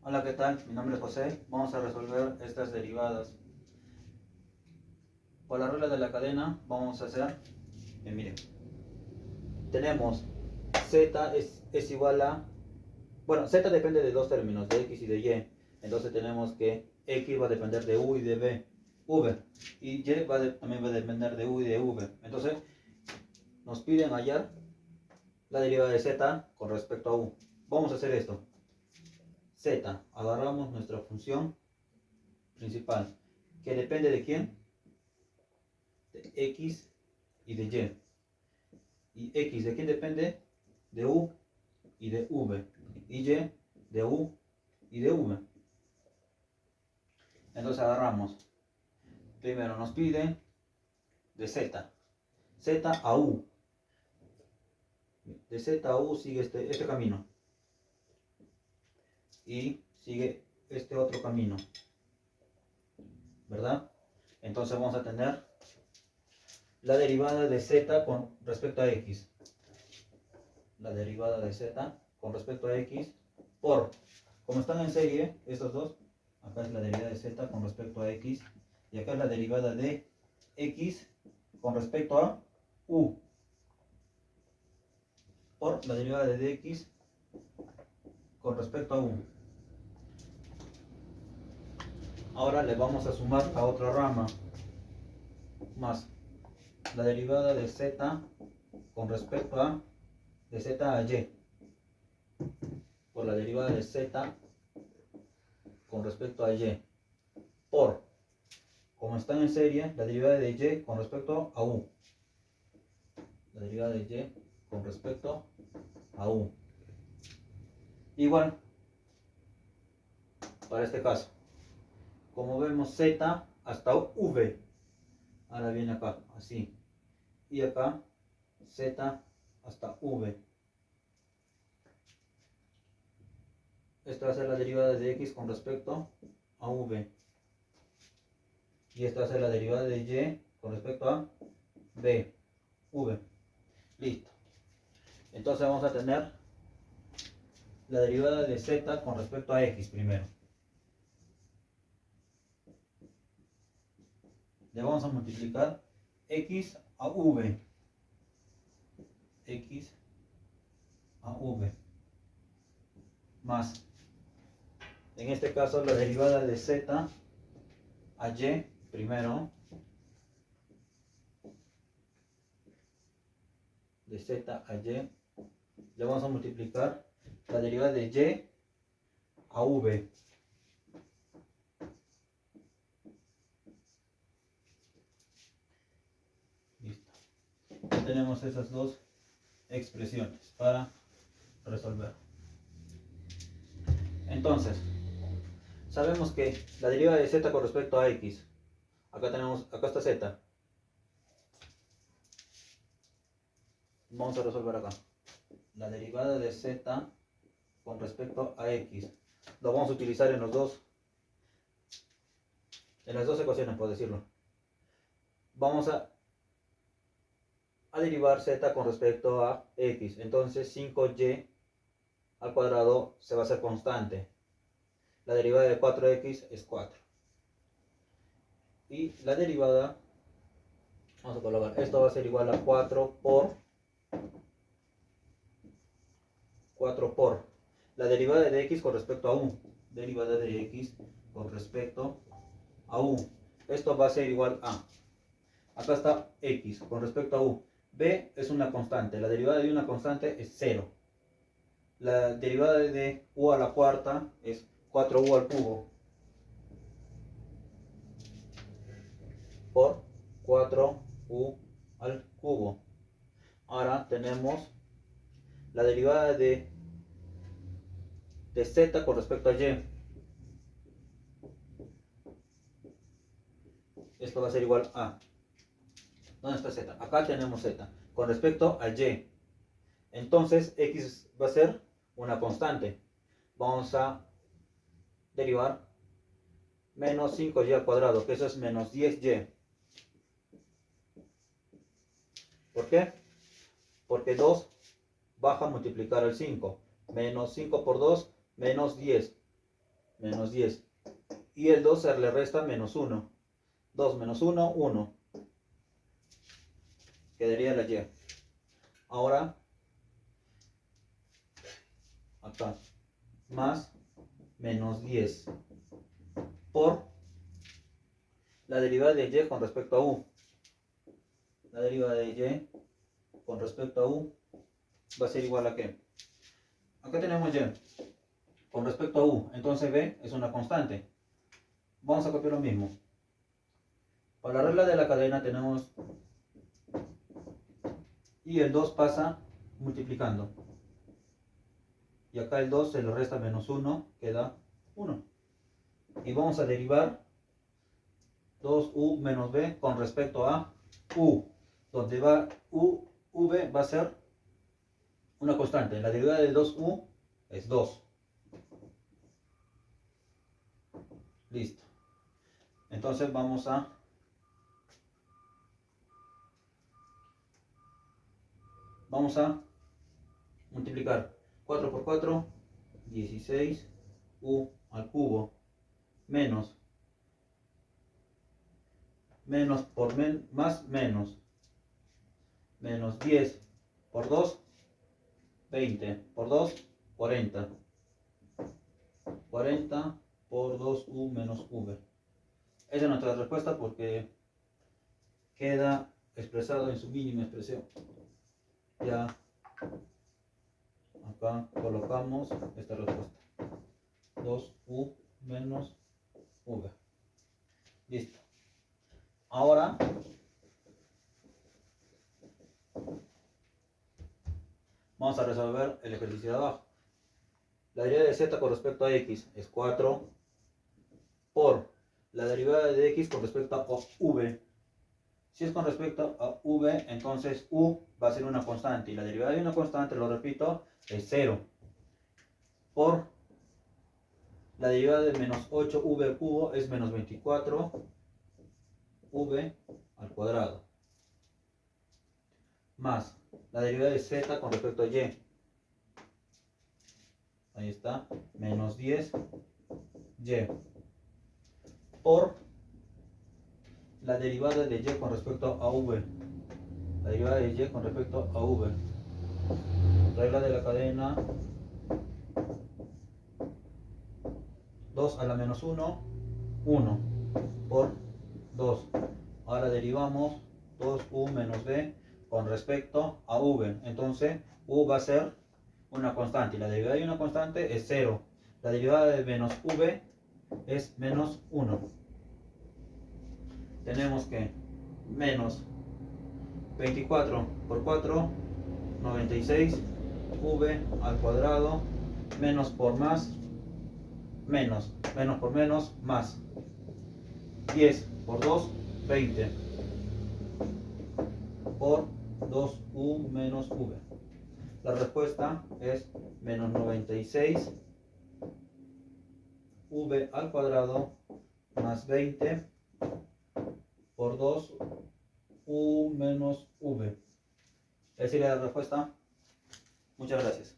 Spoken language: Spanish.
Hola, ¿qué tal? Mi nombre es José. Vamos a resolver estas derivadas. Por la regla de la cadena vamos a hacer, miren, tenemos z es igual a, bueno, z depende de dos términos, de x y de y. Entonces tenemos que x va a depender de u y de v. Y y también va a depender de u y de v. Entonces nos piden hallar la derivada de z con respecto a u. Vamos a hacer esto. Z, agarramos nuestra función principal, que depende de quién, de x y de y. ¿Y x de quién depende? De u y de v. Y y de u y de v. Entonces agarramos. Primero nos pide de z. Z a u. De z a u sigue este camino. Y sigue este otro camino. ¿Verdad? Entonces vamos a tener la derivada de z con respecto a x. La derivada de z con respecto a x por, como están en serie estos dos, acá es la derivada de z con respecto a x y acá es la derivada de x con respecto a u por la derivada de dx con respecto a u. Ahora le vamos a sumar a otra rama más la derivada de z con respecto a de z a y por la derivada de z con respecto a y por, como están en serie, la derivada de y con respecto a u. La derivada de y con respecto a u. Igual, para este caso, como vemos z hasta v. Ahora viene acá, así. Y acá, z hasta v. Esta va a ser la derivada de x con respecto a v. Y esta va a ser la derivada de y con respecto a v. Listo. Entonces vamos a tener la derivada de z con respecto a x primero. Le vamos a multiplicar x a v. X a v. Más, en este caso, la derivada de z a y primero. De z a y. Le vamos a multiplicar la derivada de y a v. Listo. Ya tenemos esas dos expresiones para resolver. Entonces, sabemos que la derivada de z con respecto a x, acá está z. Vamos a resolver acá. La derivada de z con respecto a x. Lo vamos a utilizar en las dos ecuaciones, por decirlo. Vamos a derivar z con respecto a x. Entonces 5y al cuadrado se va a hacer constante. La derivada de 4x es 4. Y la derivada, vamos a colocar, esto va a ser igual a 4 por la derivada de x con respecto a u. Derivada de x con respecto a u. Esto va a ser igual a, acá está x con respecto a u. B es una constante. La derivada de una constante es 0. La derivada de u a la cuarta es 4u al cubo por 4u al cubo. Ahora tenemos la derivada de z con respecto a y. Esto va a ser igual a, ¿dónde está z? Acá tenemos z con respecto a y. Entonces x va a ser una constante. Vamos a derivar menos 5y al cuadrado, que eso es menos 10y. ¿Por qué? Porque 2 baja a multiplicar al 5. Menos 5 por 2, menos 10. menos 10. Y el 2 se le resta menos 1. 2 menos 1, 1. Quedaría la y. Ahora, acá, más menos 10 por la derivada de y con respecto a u. La derivada de y con respecto a u va a ser igual a ¿qué? Acá tenemos y con respecto a u, entonces b es una constante. Vamos a copiar lo mismo. Para la regla de la cadena tenemos y el 2 pasa multiplicando. Y acá el 2 se le resta menos 1, queda 1. Y vamos a derivar 2u menos b con respecto a u, donde va v va a ser una constante. La derivada de 2u es 2. Listo. Entonces vamos a multiplicar 4 por 4, 16 u al cubo, menos por más menos 10 por 2, 20 por 2, 40 por 2u menos v. Esa es nuestra respuesta porque queda expresado en su mínima expresión. Ya acá colocamos esta respuesta, 2u menos v. Listo. Ahora vamos a resolver el ejercicio de abajo. La derivada de z con respecto a x es 4 por la derivada de x con respecto a v. Si es con respecto a v, entonces u va a ser una constante. Y la derivada de una constante, lo repito, es 0. Por la derivada de menos 8v al cubo es menos 24v al cuadrado. Más la derivada de z con respecto a y. Ahí está, menos 10y. Por la derivada de y con respecto a v. La derivada de y con respecto a v. Regla de la cadena. 2 a la menos 1, 1 por 2. Ahora derivamos 2u menos b con respecto a v. Entonces u va a ser una constante. Y la derivada de una constante es 0. La derivada de menos v es menos 1. Tenemos que menos 24 por 4, 96v al cuadrado, menos por más, menos por menos, más 10 por 2, 20 por 2u menos v. La respuesta es menos 96v al cuadrado más 20 por 2u menos v. Esa sería la respuesta. Muchas gracias.